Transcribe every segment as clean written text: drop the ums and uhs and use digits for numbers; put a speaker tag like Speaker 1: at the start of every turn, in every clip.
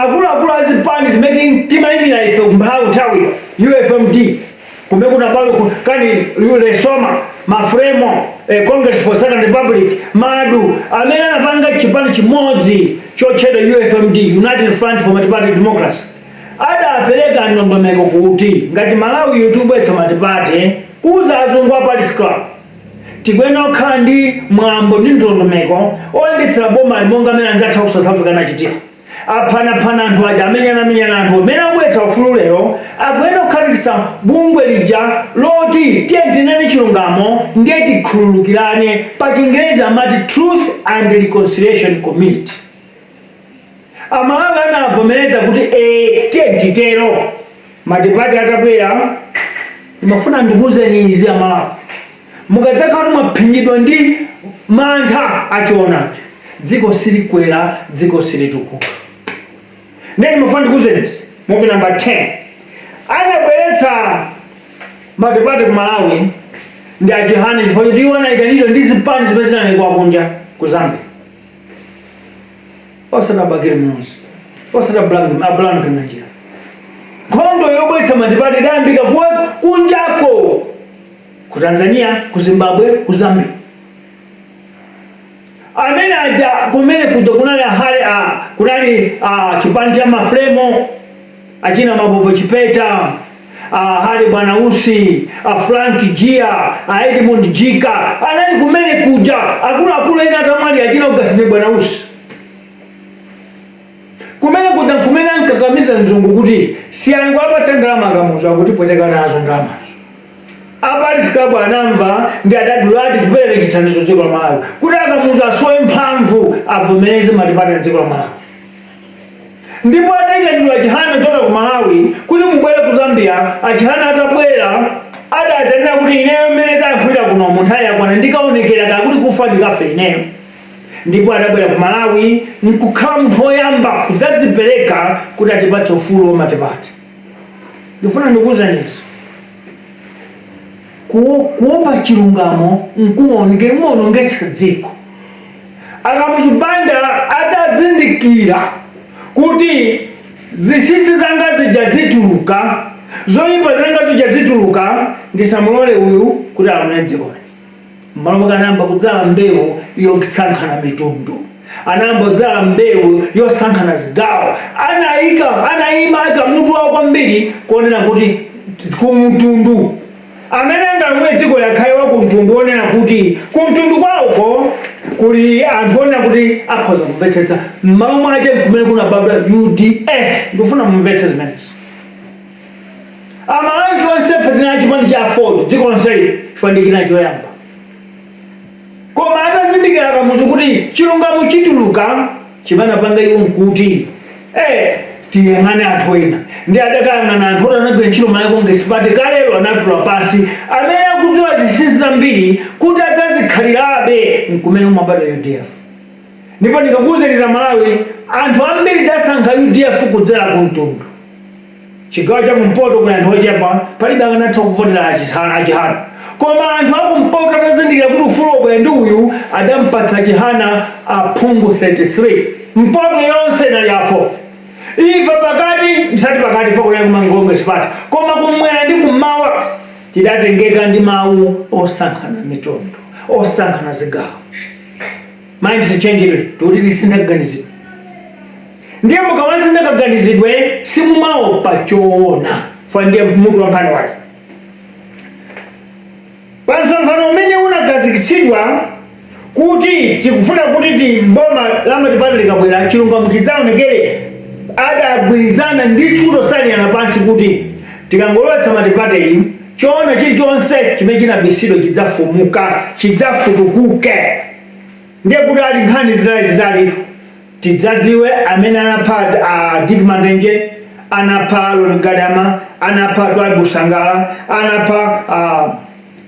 Speaker 1: akulu azipani zimene timayimira ife kumphawi nthawi UFMD kumene kuna palo kani yule soma mafremo Congress for Second Republic madu amene anapanga chipani chimodzi chotchedwa UFMD, United Front for Multi-Party Democracy, adapeleka ndondomeko kuti ngati Malawi yotubwetsa matipati kuza azungu a Party Club tikwena kukhala ndi mwambo ndi ndondomeko oyendetsera boma limonga amene anzatha ku South Africa nachitira aphanaphana anthu aja amenyana anthu amene akubwetsa ufulu lero akuyenda kukhazikitsa bungwe lija loti tiyentinene chilungamo ndiye tikhululukirane, pa Chingerezi amati Truth and Reconciliation Committee. Amalawi anavomereza kuti tiyentitero matipati atabwera. Mafuna ndikuuzeni izi Amalawi, mukadzaka kuti mwaphinyidwa ndi mantha achiona dziko silikwera, dziko silitukuka. Neni mafuna ndikuuzeni izi movie number 10 anabweretsa matipati ku Malawi ndi ajihani chifukwa tiona ikaniro ndi zipani zimene zinalekwa kunja ku Zambia. Osadabakire munsi, osadablanke nanjira. Nkhondo yobweretsa matipati idayambika kunjako ku Tanzania, ku Zimbabwe, ku Zambia. Amene aja kumene kuja kunali chipani cha mafremo achina Mabobo Chipeta, hali Bwana Usi, Frank Jia, Edmund Jika, anali kumene kuja akulu ena tamali achina ugasine Bwana Usi. Kumene ankakamiza mzungu kuti siyangu apatsa ndalama akamuza kuti pweteka nazo ndalama. Party Club anamva ndi adaduladi kupereka chithandizo dziko la Malawi kuti akamuza asowe mphamvu avomereze matipati a dziko la Malawi. Ndipo adayitandula Chihana choka ku Malawi kuti mubwere ku Zambia. Achihana atabwera adadzanena kuti ineyo mmene tayankhulira kuno munthawi yakwana ndikaonekera kakuti kufa ndikafe ineyo. Ndipo adabwera ku Malawi nkukhala munthu woyamba kudzadzipereka kuti atipatse ufulu wa matipati. Ndifuna ndikuwuzani kuopa chilungamo nkuwonongetsa dziko. Akamuchibanda atazindikira kuti zisisi zanga zija zituluka, zoyipa zanga zija zituluka, ndisamulole uyu kuti alone dziko. Malawi anayamba kudzala mbewu yosankhana mitundu, anayamba kudzala mbewu yosankhana zigawo, anayima mutu wawo kwambiri kuonera kuti kumtundu amene angamwe dziko yakhaiwa kumtundu onena kuti kumtundu kwawoko kuli anthu onena kuti akhoza kumvetsetsa m'malo mwake kumene kunabadwa UDF. Ndikufuna mumvetse zimenezi. Amalawi tonse fetina chipani cha Ford dziko lonseli chifandikira choyamba. Koma atazindikira kamuzu kuti chilungamo chituluka chipanapanga iwo nkuti tiyang'ane anthu ena ndi adakang'ana anthu oti anagwira ntchito Malawi Congress Party kalero anatula pasi amene akudziwa zisisi zambiri kuti adzazikhalirabe nkumene kumabadwa UDF. Ndipo ndikakuwuzeniza Malawi anthu ambiri dasankha UDF kudzera kumtundu. Chigawo cha kumpoto kuli anthu ochepa palibe akanatha kuvotera Achihana. Koma anthu akumpoto atazindikira kuti ufulu obwera ndi uyu adampatsa Achihana aphungu 33. Mpoto yonse inali afo. Ife pakati msati pakati pakuli ku Congress Party. Koma kumwera ndi kummawa tidatengeka ndi mawu osankhana mitundu, osankhana zigawo. Minds change kuti tisindaganizidwe. Ndiye mukawasi ndakaganizidwe simumaopa choona fa ndiye mutu wampano wake. Pansonkhano umene unagazikitsidwa kuti tikufuna kuti boma la matipati likabwera chilungamo chidzaonekere, adagwirizana ndithu tosaliyana pansi kuti tikangolowetsa matipati iyi choona chilichonse chimene chinabisidwa chidzafumuka, chidzafutukuke. Ndiye kuti ali nkhani zitalitu tidzadziwe amene anapha Dick Mandenje, anapha Alon Gadama, anapha Dwight Busangala, anapha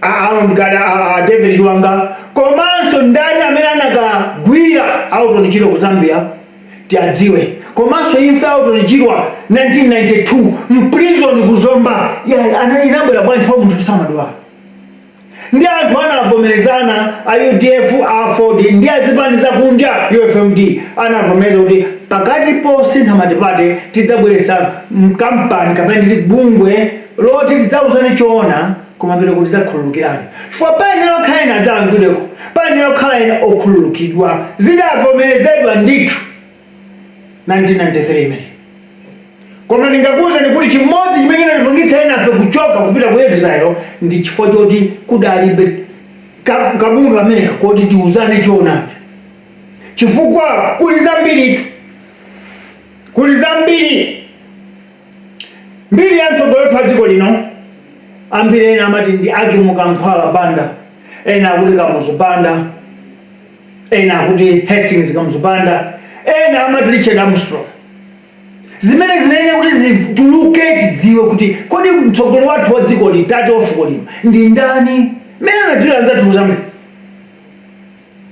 Speaker 1: Alon Gadama, David Lwanga, komanso ndani amene anakagwira autonichiro ku Zambia tiadziwe. Komanso imfa autonichirwa 1992 mprison kuzomba inabwera bwanji fo munthu samadwala. Ndi anthu anavomerezana a UDF a Ford ndi azipani za kunja UFMD anavomereza kuti pakati po sintha madipati tidzabweretsa mkampani kapena nditi bungwe loti tidzauzani choona kumapita kuti tidzakhululukirana chifukwa payenera okhala ena adzalangidweko payenera okhala ena okhululukidwa zidavomerezedwa ndithu 1993 imene koma ndingakuwuzani kuti chimodzi chimene chinatipangitsa enafe kuchoka kupita ku exile ndi chifukwa choti kudalibe kabunga kamene kakoti tiuzane choonadi chifukwa kuli zambiritu kuli zambiri mbiri ya mtsogoleri wa dziko lino ambiri ena amati ndi akimuka nkhwala banda ena akuti kamuzu banda ena akuti Hastings kamuzu banda ena amati Richard Armstrong zimene zinene kuti zituluke tidziwe kuti kodi mtsogoleri wathu wa dziko litatu ofuko lino ndi ndani mene anadziwira anzathu zambiri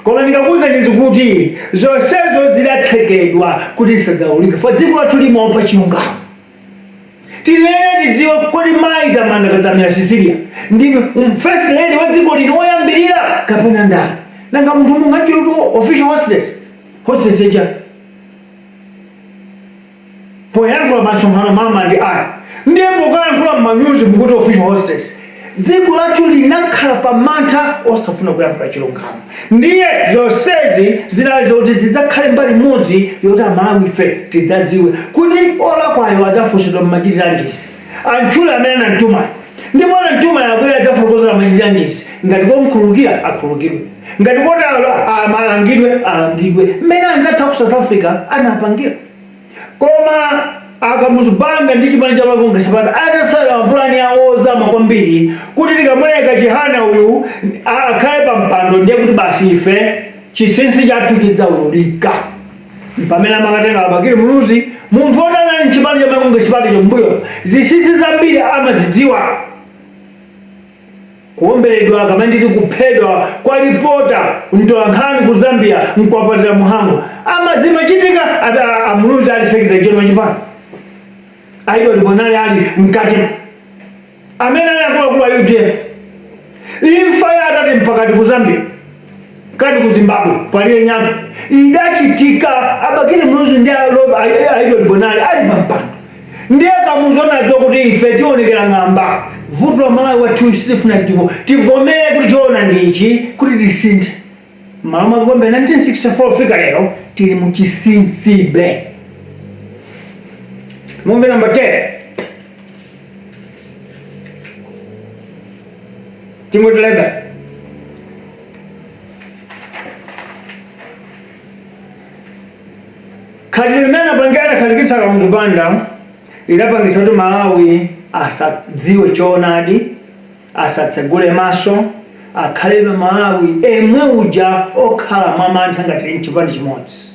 Speaker 1: koma ndikakuwuzani kuti zonsezo zidatsekedwa kuti zisadzaulike fa dziko lathu limaopa chilungamo tilene tidziwe kodi mayi Tamanda Kadzamira Sisilia ndi first lady wa dziko lino woyambirira kapena ndani nanga munthu mungachirutu official hostess eja poyankhula masonkhano mama ndi aya ndiye mukayankhula m'manyuzi mukuti official hostess dziko lathu linakhala pa mantha osafuna kuyankhula chilungamo ndiye zonsezi zinali zoti tidzakhale mbali imodzi yoti Amalawi ife tidzadziwe kuti olakwayo adzafunsidwa m'machitidwe angisi antchule amene anamtumayo ndipo anamtumayo abwera adzafotokozera machitidwe angisi ngati konkhululukira akhululukidwe ngati koti alangidwe mmene anzathu ku South Africa anapangira koma akamuzipanga ndi chipani cha makongesi pano atasala mapulani awo ozama kwambiri kuti tikamuleka Chihana uyu akhale pa mpando ndiye kuti basi ife chinsinsi chathu chidzaululika pamene amakatenga Abakiri Muluzi munthu otana ndi chipani cha makongesi pano chombuyo zinsinsi zambiri amazidziwa kuomberedwa kama nditi kuphedwa kwa ripota mtolankhani ku Zambia mkwapatira muhango amazimachitika Muluzi ali secretary general chipani aido libonali ali mkati amene anakuwa kwa UDF imfa ya atati mpakati ku Zambia kati ku Zimbabwe paliye nyama idachitika Abakiri Muluzi ndi aido libonali ali pampando ndiye kamuzona kuti ife tionekera ng'amba vuto la Malawi wathu sifuna tivomere kuti choona ndichi kuti tisinthe Malawi Magombe 1964 fika lero tili mu chisinsibe Mumbe number 10 Timothy 11 Kadilimena bangera kalikitsa kamuzubanda idapangitsa kuti Malawi asadziwe choonadi asatsegule maso akhalebe Malawi emwe uja okhala mwamantha ngati mchipani chimodzi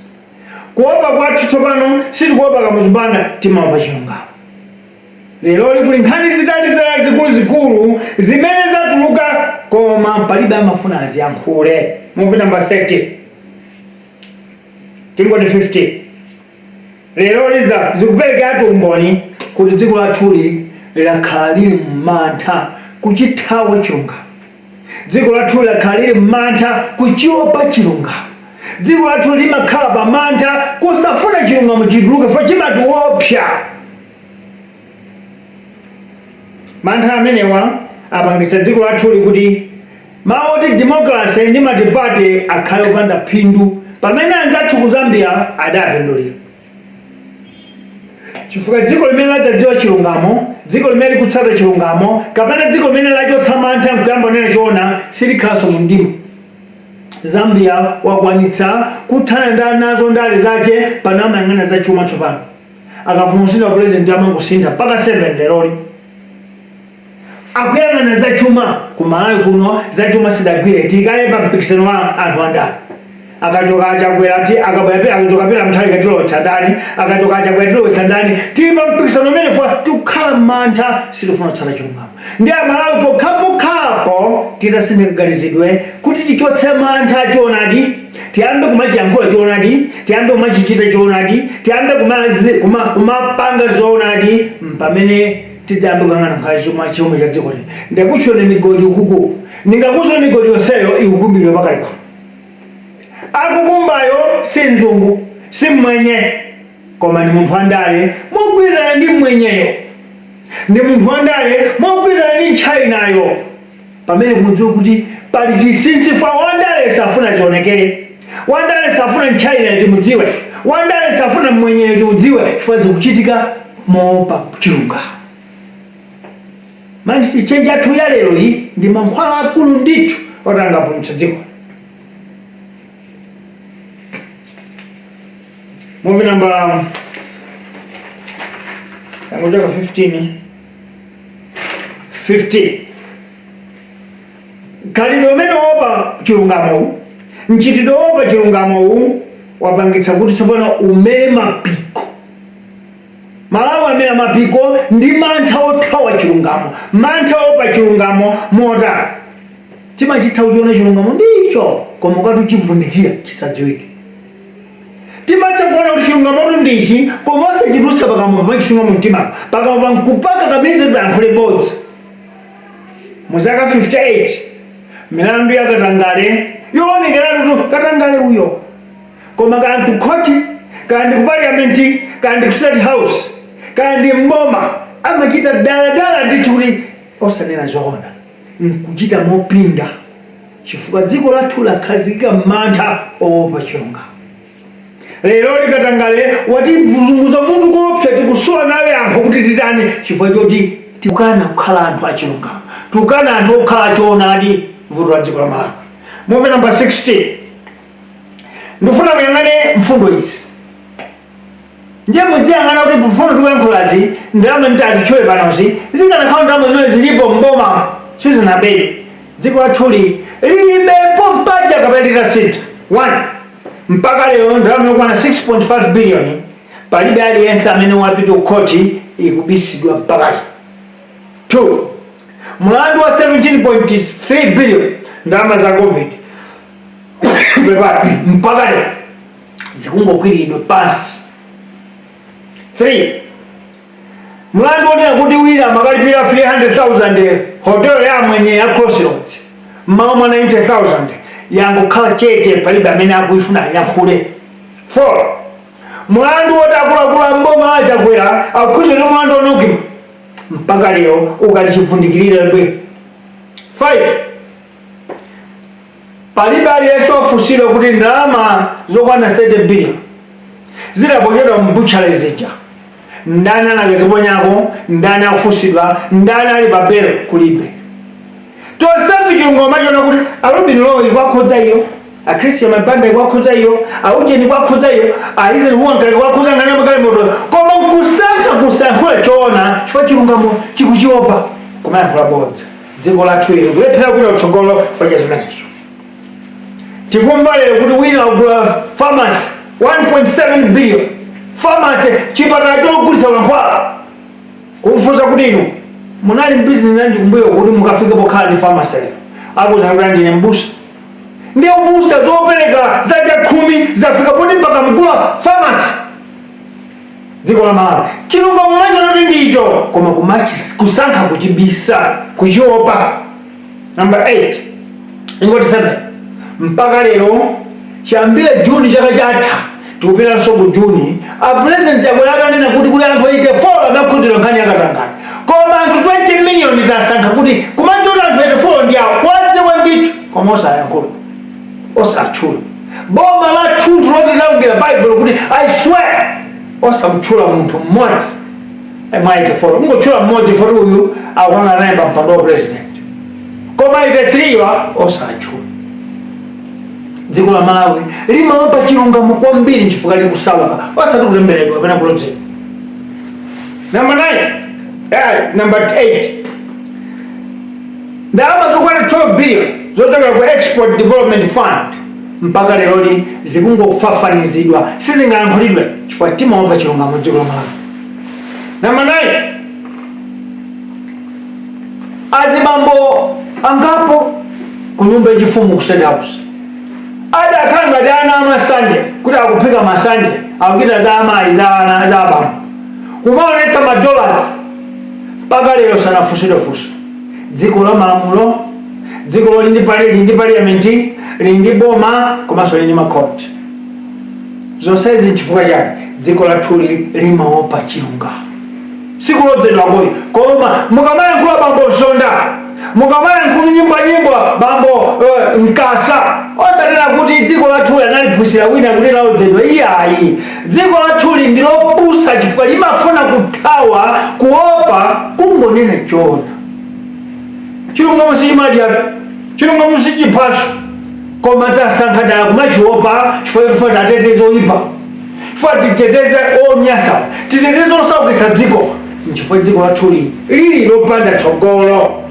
Speaker 1: kuopa kwathu tsopano sitikuopa kamuzubanda timaopa chilungamo lero kuli nkhani zitali zikulu zimene zatuluka koma palibe amafuna aziyankhule Movie number 30 Timothy 50 lero liza zikupereka atu umboni kuti dziko lathuli lakhala lili m'mantha kuchithawa chilungamo dziko lathu lakhala lili m'mantha kuchiopa chilungamo dziko lathu limakhala pa mantha kusafuna chilungamo chituluke fo chimatiopsa mantha amenewa apangitsa dziko lathuli kuti maoti democracy ndi matipati akhale opanda phindu pamene anzathu ku Zambia adapindulira chifukwa dziko limene ladzadziwa chilungamo dziko limene likutsata chilungamo kapena dziko limene lachotsa mantha mkuyamba nene choona silikhalanso mu mdima Zambia wakwanitsa kuthana nazo ndale zache pano amayang'ana za chuma tsopano akafunsira president amangosintha paka 7 leroli akuyang'ana za chuma ku Malawi kuno za chuma sidagwire tikalepa mpikisano wa anthu andale akachoka achakwera ati akabwera akachoka pera mthali katilo tsandani akachoka achakwera tilo tsandani tipa mpikisano umene fwa tukhala mantha sitifuna kutsala chilungamo ndi Malawi pokhapo titasindikizidwe kuti tichotse mantha choonadi tiyambe kumachiyankhula choonadi tiyambe kumachichita choonadi tiyambe kumapanga zoonadi pamene tidambe kang'ana nkhazi chomwe cha dziko lino ndikuchona migodi ukuku ndingakuzwa migodi yonseyo ikukumbidwa pakali pano akukumbayo si nzungu si mwenye koma ndi munthu andale mogwirizana ndi mwenyeyo, ndi munthu wandale mogwirizana ndi Chinayo, pamene mudziwe kuti pali chinsinsifa. Wandale safuna chionekere, wandale safuna China timudziwe, wandale safuna mwenyeyo timudziwe, chifukwa zikuchitika moopa chilungamo. Mani si chenja tu ya lero hii ndi mankhwala akulu ndithu otangapulumutsa dziko. Movie number 50. Khalidwe umene wopa chilungamo, mchitidwe wopa chilungamo wapangitsa kuti tsopano umere mapiko. Malawi amene mapiko ndi mantha othawa chilungamo, mantha opa chilungamo mota. Timachitha kuchiona chilungamo ndicho, koma ukati chivundikira chisadziwike. Timatha kuona kuti chilungamo ndichi, koma osachitulutsa pakamwa pachisunga mu mtima, pakamwa pankupaka kabisa tiyankhule bodzi. Mu zaka 58 milandu ya Katangale yoonekera kuti Katangale uyo, koma kandi khoti, kandi ku parliament, kandi ku state house, kandi mboma amachita daladala ndithu kuti osanena zoona, nkuchita mopinda chifukwa dziko lathu lakhazika mantha oopa chilungamo. Lero Katangale wati mvuzunguza munthu koopsa tikusowa nawe yankho kuti titani, chifukwa choti tikana kukhala anthu achilungamo, tukana anthu okhala choonadi vuto la dziko la Malawi. Movie number 60. Ndifuna kuyang'ane mfundo izi. Ndiye mudziyang'ana kuti mfundo tikuyankhulazi ndalama nditazichowe panozi zikanakhala ndalama zimene zilipo mboma sizinabere. Dziko lathuli lilibepo mpaja kapena sita. 1. Mpaka lero ndalama yokwana 6.5 billion palibe aliyense amene wapita khoti ikubisidwa mpaka lero. 2. Mlandu wa 17.3 billion ndalama za COVID mpaka lero zikungokwiridwa pasi. 3. Mlandu wonena kuti wina makalipira 300,000 hotel ya mwenye ya Crossroads mwa 90,000 yangokhala chete palibe amene akuifuna yankhule. 4. Mlandu woti akuluakulu mboma achakwera akhuze ndi mlandu onukima mpaka lero ukati chivundikirira bwe. 5. Palibe aliyense ofusidwa kuti ndalama zokwana 30 billion zidapokedwa mbuchale zija. Ndani anakaziponyako, ndani akufusidwa, ndani ali pabelo kulibe. Tosafi chilungamo chona kuti Arubin Law ikwakhoza iyo, a Christian Mabanda ikwakhoza iyo, a Ujeni ikwakhoza iyo, a Israel Huankali ikwakhoza ngani makale moto. Koma kusankhula choona chifukwa chilungamo chikuchiopa kumayankhula bodza. Dziko lathu ili kulephera kuti utsogolo kwa chimenecho. Tikumva lero kuti wina wagula pharmacy 1.7 billion. Pharmacy chipatala chogulitsa mankhwala. Kumfunsa kuti inu munali business nanji kumbuyo kuti mukafika pokhala ndi pharmacy lero. Akuti ndine mbusa. Ndiye mbusa zopereka zaja 10 zafika poti mpaka mgula pharmacy. Dziko la Malawi chilungamo mwacho ndicho, koma kusankha kuchibisa kuchiopa. Number 8. Ingoti 7. Mpaka lero chambire Juni chaka chatha tikupita ku Juni a president chakwera nena kuti kuli anthu 84 anakhuzira nkhani ya Katangale, koma anthu 20 million tasankha kuti kumachona anthu 84 ndi awo kwadziwa ndithu koma osayankhula osatchula. Boma la thunthu loti laungira Bible kuti I swear osamtchula munthu mmodzi mwa 84. Mungotchula mmodzi foti uyu akwana naye pa mpando wa president, koma 83 wa osatchula. Dziko la Malawi limaopa chilungamo kwambiri chifukwa likusauka osati kulemberedwa kapena kulozedwa. Number 9. Number 8. Ndalama zokwana 12 billion zochokera ku Export Development Fund mpaka lero zikungofafanizidwa sizingayankhulidwe chifukwa timaopa chilungamo dziko la Malawi. Number 9. Azibambo angapo ku nyumba yachifumu ku State House ada kanga dana masanje kuti akupika masanje akukita za amali za ana za baba kumaonetsa $, mpaka lero sanafusidwefuso. Dziko la malamulo, dziko lindi parliament, lindi boma komanso lindi makoti. Zonsezi chifukwa chake dziko lathuli limaopa chilungamo. Siku lodzedwa kuli koma mukamayankhula bambo Nsonda, mukamayankhula nyimbo bambo Nkasa, osanena kuti dziko lathuli analiphunzira wina kuti lodzedwa. Iyayi, dziko lathuli ndilopusa chifukwa limafuna kuthawa kuopa kungonena chona. Chilungamo sichimadya, chilungamo sichiphaso, koma tasankha dala kumachiopa chifukwa tateteza oyipa, chifukwa titeteze onyasa, titeteze osaukitsa dziko. Nchifukwa dziko lathuli lili lopanda tsogolo.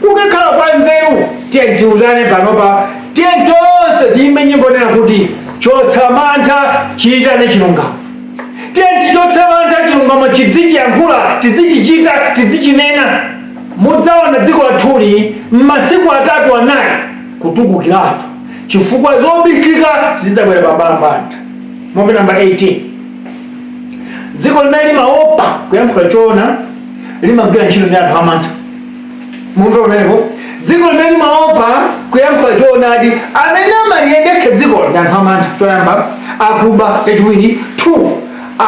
Speaker 1: Kukakhala kwa nzeru tiye tiuzane panopa, tiye tonse tiyimbe nyimbo nena kuti chotsa mantha chiyitane chilungamo. Tiye tichotse mantha chilungamo chidzichiyankhula, tidzichichita, tidzichinena. Mudzaona dziko lathuli m'masiku 3 4 kutukukiratu chifukwa zobisika zidzabwera pambalambanda. Muvi namba 18. Dziko limene limaopa kuyankhula choona limagwira ntchito ndi anthu amantha. Mumve umenepo, dziko limene limaopa kuyankhula choonadi amene amaliyendetsa dziko ndi anthu amantha. Choyamba akuba, chachiwiri 2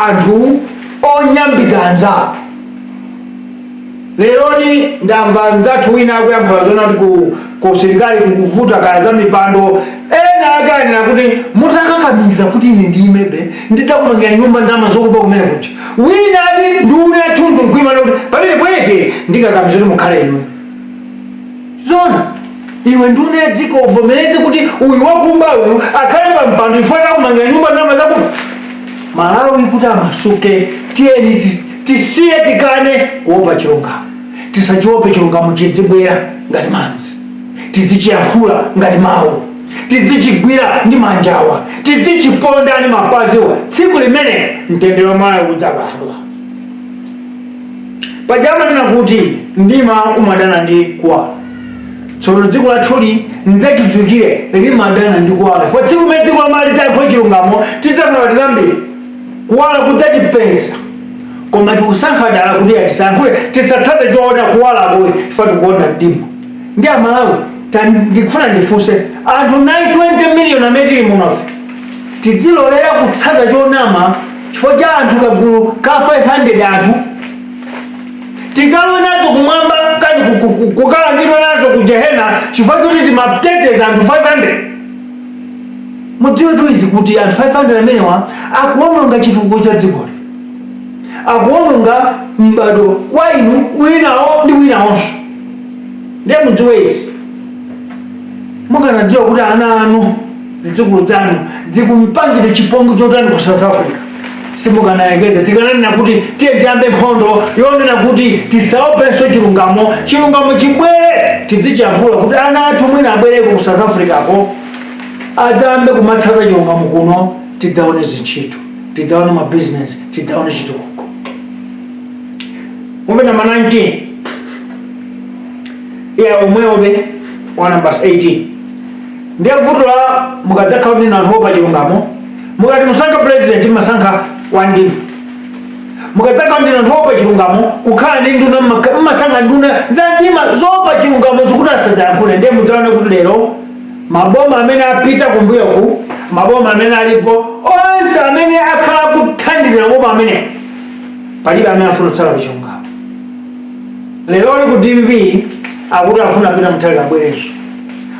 Speaker 1: anthu onyambita anzawo. Leroni ndamva mzathu wina akuyankhula zona kuti ku serikali kukuvuta kaya za mipando, ena akanena kuti mutakakamiza kuti ine ndiyimebe ndidzakumangira nyumba ndama zokupa kumene kuti wina ati ndune athundu nkuimana kuti pamene bweke ndikakamiza kuti mukhale inu. Zona iwe ndune dziko uvomereze kuti uyu wakumba uyu akhale pa mpando ifuna kumangira nyumba ndama zakupa. Malawi kuti amasuke, tiyeni tisiye tikane kuopa chilungamo. Tisachiope chilungamo chidzibwera ngati madzi, tidzichiyankhula ngati mawu, tidzichigwira ndi manjawa, tidzichiponda ndi mapaziwa. Tsiku limene mtendere wa Malawi udzabadwa. Pajama nena kuti mdima umadana ndi kuwala. Tsono dziko lathuli nzachidzukire limadana ndi kuwala. Kwa tsiku limene dziko la Malawi lidzayankha chilungamo tidzafuna zambiri, kuwala kudzachipeza. Koma tikusankha dala kuti atisankhule tisatsate choona kuwala kowe chifukwa tikuona mdima. Ndi Amalawi ndikufuna ndifunse anthu 920 million amene tili muno tidzilolera kutsata chonama chifukwa cha anthu kagulu ka 500 anthu. Tikalowe nazo kumwamba kani kukalangidwa nazo ku Jehena chifukwa kuti timateteza anthu 500. Mudziwe tuizi kuti anthu 500 amenewa akuwononga chitukuko cha dzikoli, akuwononga m'bado wa inu winawo ndi winawonso. Ndiye mudziwezi mukanadziwa kuti ana anu zidzukulu zanu zikumpangire chipongwe chotani ku South Africa, simukanayengeza. Tikananena kuti tiye tiyambe nkhondo yonena kuti tisaopenso chilungamo, chilungamo chibwere tidzichiyankhula kuti ana athu mwina abwereko ku South Africa ko adzambe kumatsata chilungamo kuno, tidzaone zintchito, tidzaone mabizinesi, tidzaone chitukuko. Muvi namba 19 iya umweobe wa namba 18. Ndiye vuto la mukadzakhala kuti anthu opa chilungamo, mukati musankha president masankha wandima. Mukadzakhala kuti anthu opa chilungamo kukhala ndi nduna mmasankha nduna za ndima zopa chilungamo zikuti asadzayankhule. Ndiye mudzaone kuti lero maboma amene apita kumbuyoku, maboma amene alipo, onse amene akhala kuthandizira maboma amene palibe amene afuna kutsala kuchilungamo. Lero ali ku DVB akuti afuna pita mtali abwerezo.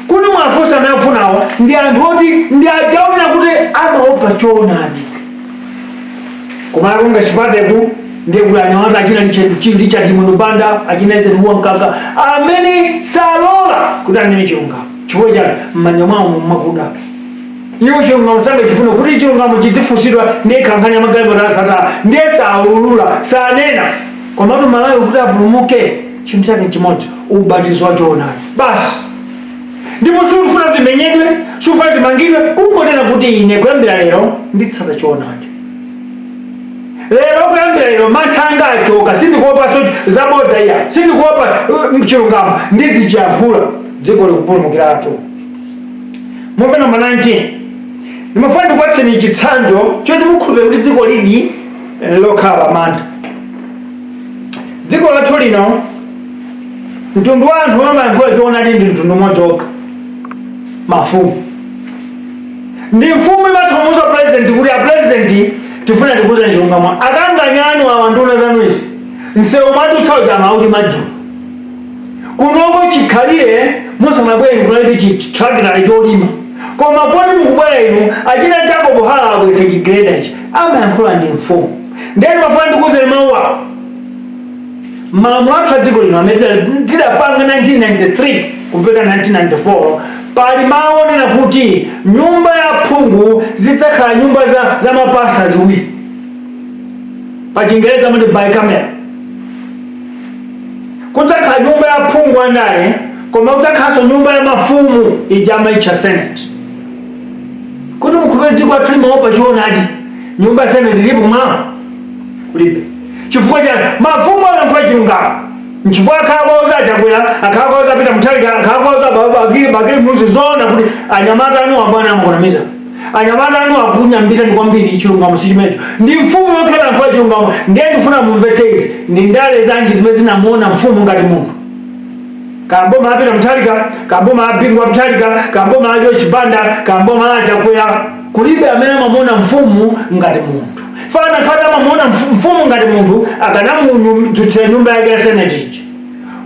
Speaker 1: Kuti mwafunsa amene afunawo ndi anthu oti ndi ajaonera kuti amaopa choonadi. Koma akunga sipateku ndiye kuti anyamata achina ndi chati munubanda achina ize ndiwo mkaka amene salola kuti anene chilungamo. Chifukwa chani m'manja mwawo mmakuda. Iwo chilungamo sange chifuna kuti chilungamo chidzifunsidwa ndiye kankhanya magalimoto asata ndiye saulula sanena. Komatu Malawi kuti apulumuke chinthu chake chimodzi, ubatizo wa choonadi basi. Ndipo sufuna kuti menyedwe, sufuna timangidwe, kungonena kuti ine kuyambira lero nditsata choonadi. Lero kuyambira lero mathanga achoka, sindikuopa zabodza iya, sindikuopa chilungamo, ndidzichiyankhula dziko likupulumukira anthu. Muvi namba 19 ndimafuna ndikupatseni chitsanzo choti mukhulupirire kuti dziko lili lokhala mantha. Dziko lathu lino mtundu wa anthu amayankhula choonadi ndi mtundu umodzi okha, mafumu. ndi mfumu imathomuza president kuti a president tifuna tikuza chilungamo akanganyanu awanduna zanuizi nsewu matutsawo amauti madzulo kunoko chikhalire musamabwere kunalibe chitrakitale cholima koma poti mukubwera inu achina chako buhala abwetse chigreda ichi amayankhula ndi mfumu ndeni mafuna ndikuze mawu awo malamulo athu a dziko lino amene tidapanga 1993 kupita 1994 pali maonera kuti nyumba ya phungu zidzakhala nyumba za mapasa ziwiri pa Chingereza amati bicameral kudzakhala nyumba ya phungu andale koma kudzakhalanso nyumba ya mafumu ijama icha senate kuti mukhupire dziko athu limaopa chionadi nyumba ya senate ilipo mwa kulibe chifukwa cha mafumu anankula chilungamo nchifukwa akhakoza achakwera akhakoza apita muthalika akhakoza bakili muzi zona kuti anyamata anu abwana amukonamiza anyamata anu akunyambirani kwambiri chilungamo sichimecho ndi mfumu yokhala anankula chilungamo ndiye ndifuna mumvetse izi ndi ndale zanji zimene zinamuona mfumu ngati munthu kamboma apita muthalika kamboma apingwa muthalika kamboma ajo chibanda kamboma achakwera kulibe amene amamuona mfumu ngati munthu fana kada amamuona mfumu ngati munthu akanamudzutira nyumba yake ya senate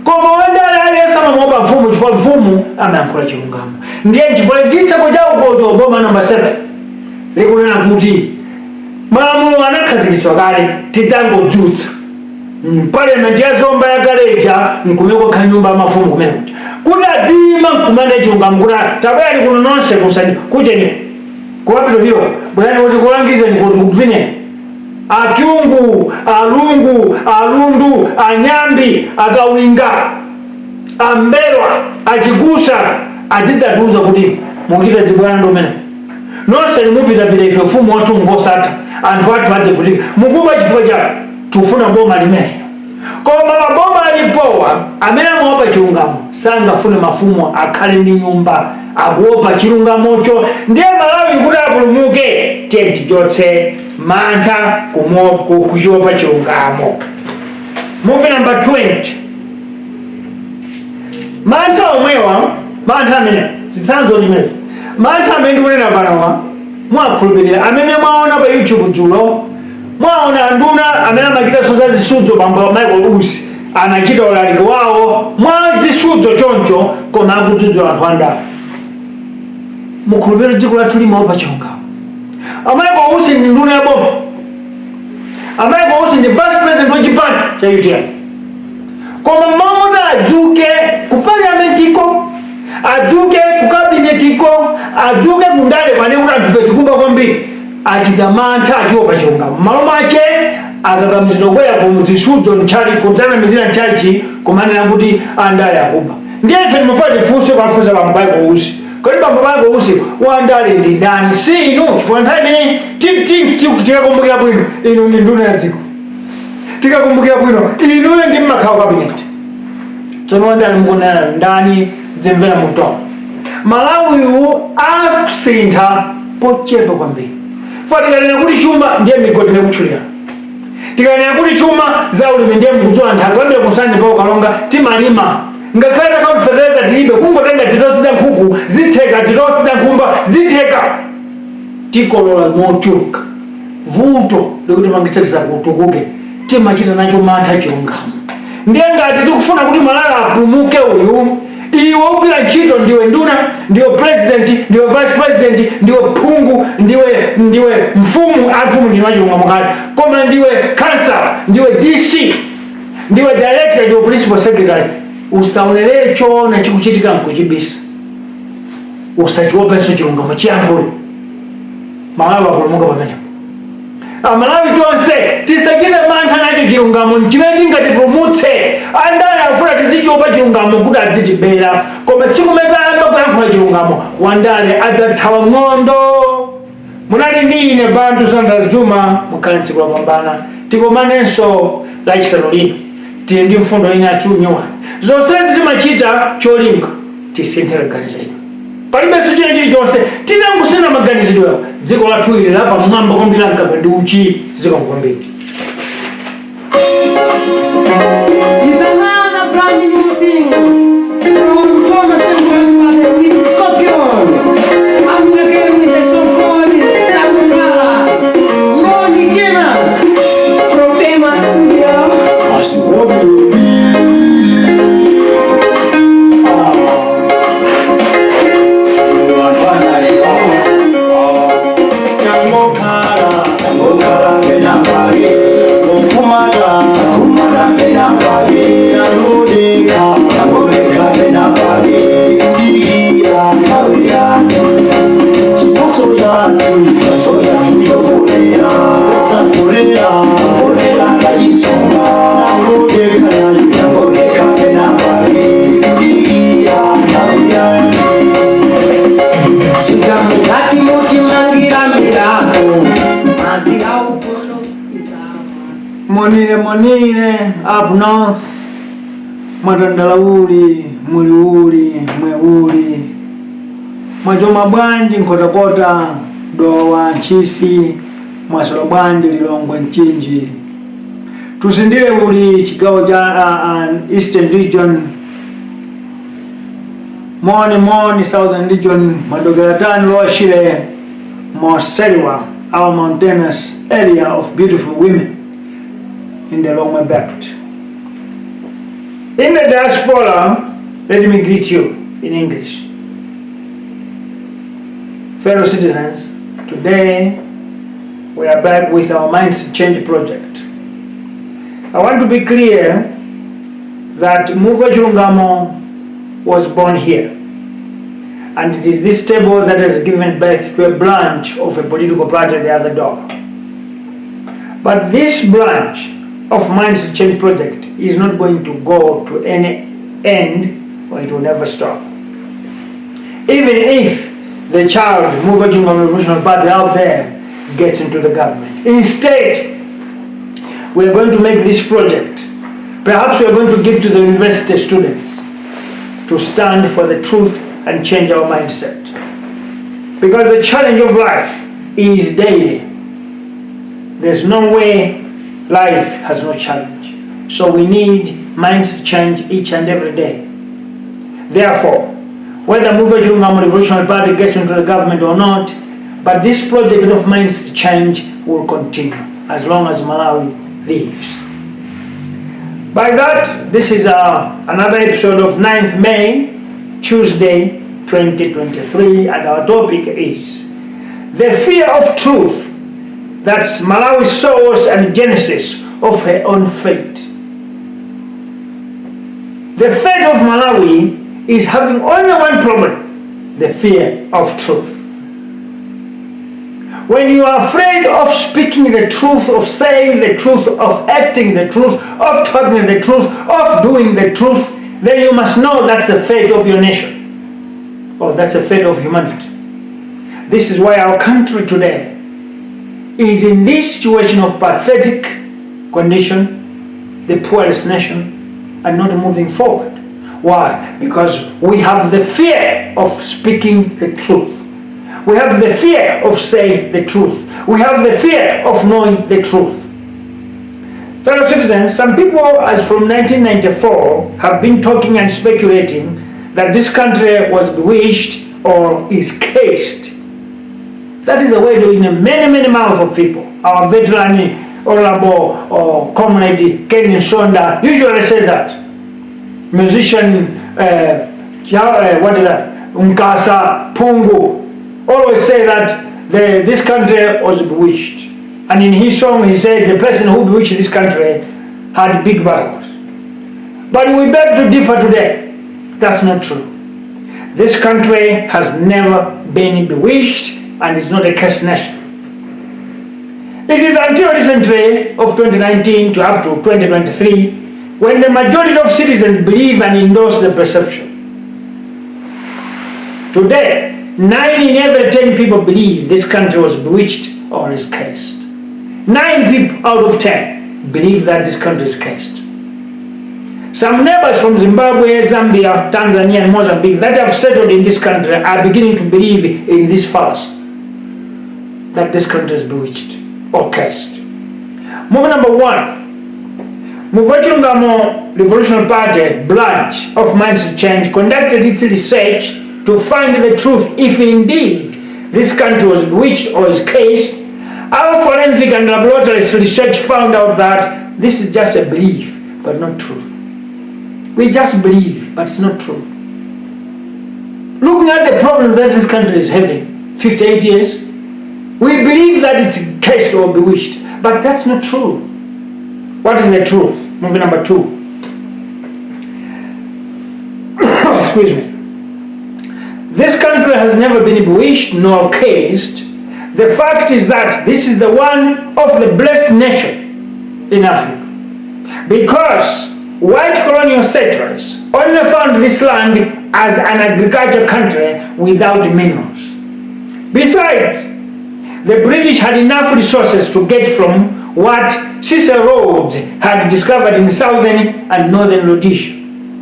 Speaker 1: koma wandale aliyesa amamuopa mfumu chifukwa mfumu amayankhula chilungamo ndiye chifukwa chitseko cha ukozo boma namba 7 likunena kuti malamulo anakhazikitsidwa kale tidzangodzutsa parliament ya zomba yakaleja nkumeko kha nyumba ya mafumu kumene kuti adzima nkumanda chilungamo kuti tabwera kuno nonse kusani kucheni kuwapito viro bwana kuti kulangizeni kuti kuvine akyungu alungu alundu anyambi akawinga ambelwa achigusa azidzatiuza kuti muchita zibwana ndomene nonse nimupitapita ife ufumu wathu ngosatha anthu athu adzivutika mukuba chifukwa cha tufuna boma limene koma maboma alipowa amene amaopa chilungamo sangafune mafumu akhale ndi nyumba akuopa chilungamocho ndiye Malawi kuti apulumuke tiye tichotse mantha kuchiopa chilungamo. Movie number 20 mantha omwewa mantha amene zitsanzo limene mantha amene ndikunena panowa mwakhulupirira amene mwaona pa YouTube dzulo mwaona nduna amene amachita soza zisudzo bambo Michael Usi anachita ulaliki wawo mwa zisudzo choncho koma akudzudzula anthu andale mukhulupirira dziko lathu limaopa chilungamo. Michael Usi ndi nduna ya boma Michael Usi ndi vice president wa chipani cha UTM koma mamuda adzuke ku parliament iko adzuke ku cabinet iko adzuke kundale pane kuti anthu tikumba kwambiri achita mantha achiopa chilungamo malo make akakamizidwa kwera kumuzisudzo nchali kudzana mizina nchachi kumanena kuti andale akuba ndiye ife timafuna tifunse kwafunsa bambo Michael Usi kodi bambo Michael Usi wandale ndi ndani si inu chifukwa nthawi imene tikakumbukira bwino inu ndi nduna ya dziko tikakumbukira bwino inuyo ndi mmakhawo kabineti tsono wandale mukunena ndani dzimvera mtono Malawiwu akusintha pochepa kwambiri tikanena kuti chuma ndiye migodi nekutchulira tikanena kuti chuma za ulimi ndiye mkudziwa nthaka kwambiri kusani pa ukalonga timalima ngakhale takaufereza tilibe kungotenga titosi za nkhuku zitheka titosi za nkhumba zitheka tikolola mochuka vuto likuti mangitsekisa kutukuke timachita nacho mantha chilungamo ndiye ngati tikufuna kuti Malawi apulumuke uyu iwe ugwira ntchito ndiwe nduna ndiwe president ndiwe vice president ndiwe phungu ndiwe mfumu afumu ndina chilungamo kale koma ndiwe councilor ndiwe DC ndiwe director ndiwe principal secretary usaonelere choona chikuchitika mkuchibisa usachiopenso chilungamo chiyankhule Malawi apulumuka pamenepo. Malawi tonse tisachite mantha nacho chilungamo chimene chingatipulumutse andale afuna tizichiopa chilungamo kuti adzitibera koma tsikumeta amba kuyankhula chilungamo wandale adzathawa ng'ondo. Munali ndi ine Bantu Sanders Juma mukhale tsiku lopambana tikomanenso lachisanu lino tili ndi mfundo ina yachinyuwa zonsezi timachita cholinga tisinthe maganizo palibenso china chilichonse tinangusina maganizidwewo dziko lathu ili lapa mwamba kwambiri ankapve ndi uchi ziko kwambiri.
Speaker 2: It's another brand new thing from Thomas and Grandmother with Scorpion. I'm again with a song
Speaker 1: Monine up north, Matandalauli, Muliuli, Mweuli, Mwachoma bwanji Nkhotakota, Dowa, Nchisi, Mwasolo bwanji Lilongwe Nchinji. Tusindile uli chigawo cha Eastern Region, Moni Southern Region, Madogeratani Loashile, Moseliwa, our mountainous area of beautiful women in the Longwe Belt. In the diaspora, let me greet you in English. Fellow citizens, today we are back with our Minds Change project. I want to be clear that Muvi Chilungamo was born here, and it is this table that has given birth to a branch of a political party the other door. But this branch of Minds Change project is not going to go to any end, or it will never stop. Even if the child Muvi Chilungamo Revolutionary Party out there gets into the government. Instead, we are going to make this project, perhaps we are going to give to the university students to stand for the truth and change our mindset. Because the challenge of life is daily. There's no way life has no challenge. So we need minds to change each and every day. Therefore, whether Muvi Chilungamo Revolutionary Party gets into the government or not, but this project of minds to change will continue as long as Malawi lives. By that, this is another episode of 9th May, Tuesday, 2023, and our topic is the fear of truth. That's Malawi's source and genesis of her own fate. The fate of Malawi is having only one problem: the fear of truth. When you are afraid of speaking the truth, of saying the truth, of acting the truth, of talking the truth, of doing the truth, then you must know that's the fate of your nation, or that's the fate of humanity. This is why our country today is in this situation of pathetic condition, the poorest nation, and not moving forward. Why? Because we have the fear of speaking the truth. We have the fear of saying the truth. We have the fear of knowing the truth. Fellow citizens, some people, as from 1994, have been talking and speculating that this country was bewitched or is cased. That is the way in many mouths of people. Our veteran, Honorable or Comrade Ken Sonda usually say that. Musician, what is that? Unkasa, Pungu, always say that this country was bewitched. And in his song he said the person who bewitched this country had big battles. But we beg to differ today. That's not true. This country has never been bewitched and is not a cursed nation. It is until recently of 2019 to up to 2023 when the majority of citizens believe and endorse the perception. Today, 9 in every 10 people believe this country was bewitched or is cursed. 9 people out of 10 believe that this country is cursed. Some neighbors from Zimbabwe, Zambia, Tanzania, and Mozambique that have settled in this country are beginning to believe in this fallacy, that this country is bewitched or cursed. Move number 1. Muvi Chilungamo Revolutionary Party branch of Minds to Change conducted its research to find the truth if indeed this country was bewitched or is cased. Our forensic and laboratory research found out that this is just a belief but not truth. We just believe but it's not true. Looking at the problems that this country is having, 58 years, we believe that it's cased or bewitched, but that's not true. What is the truth? Movie number 2. Excuse me. This country has never been bewitched nor cased. The fact is that this is the one of the blessed nation in Africa. Because white colonial settlers only found this land as an agricultural country without minerals. Besides, the British had enough resources to get from what Cicero had discovered in southern and northern Rhodesia.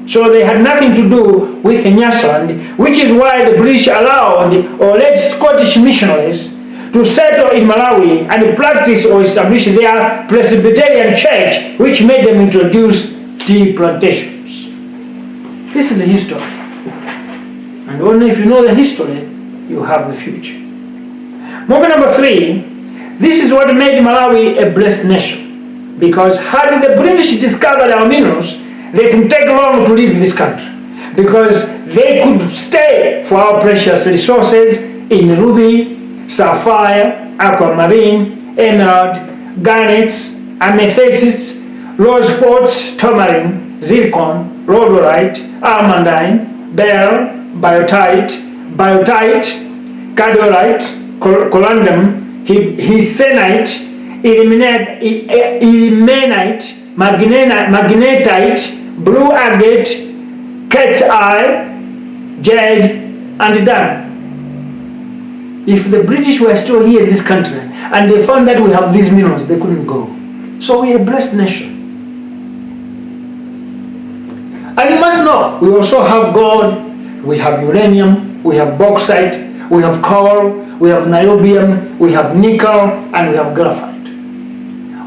Speaker 1: So they had nothing to do with Nyasaland, which is why the British allowed or let Scottish missionaries to settle in Malawi and practice or establish their Presbyterian church, which made them introduce tea plantations. This is the history. And only if you know the history, you have the future. Moving number 3, this is what made Malawi a blessed nation. Because had the British discovered our minerals, they could take long to leave this country. Because they could stay for our precious resources in ruby, sapphire, aquamarine, emerald, garnets, amethysts, rose quartz, tourmaline, zircon, rhodolite, almandine, beryl, biotite, cardiolite, corundum, hysenite, ilmenite, magnetite, blue agate, cat's eye, jade, and dun. If the British were still here in this country and they found that we have these minerals, they couldn't go. So we are a blessed nation. And you must know, we also have gold, we have uranium, we have bauxite, we have coal, we have niobium, we have nickel, and we have graphite.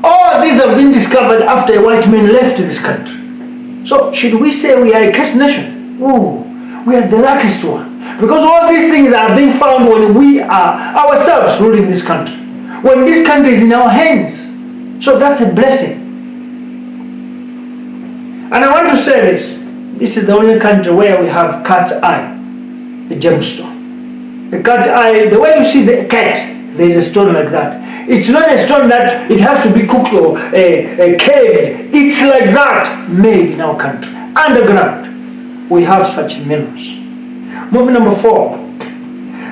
Speaker 1: All these have been discovered after white men left this country. So should we say we are a cursed nation? Oh, we are the luckiest one. Because all these things are being found when we are ourselves ruling this country. When this country is in our hands. So that's a blessing. And I want to say this. This is the only country where we have cat's eye, the gemstone. The cat's eye, the way you see the cat, there is a stone like that. It's not a stone that it has to be cooked or caved. It's like that, made in our country. Underground, we have such minerals. Moving number 4.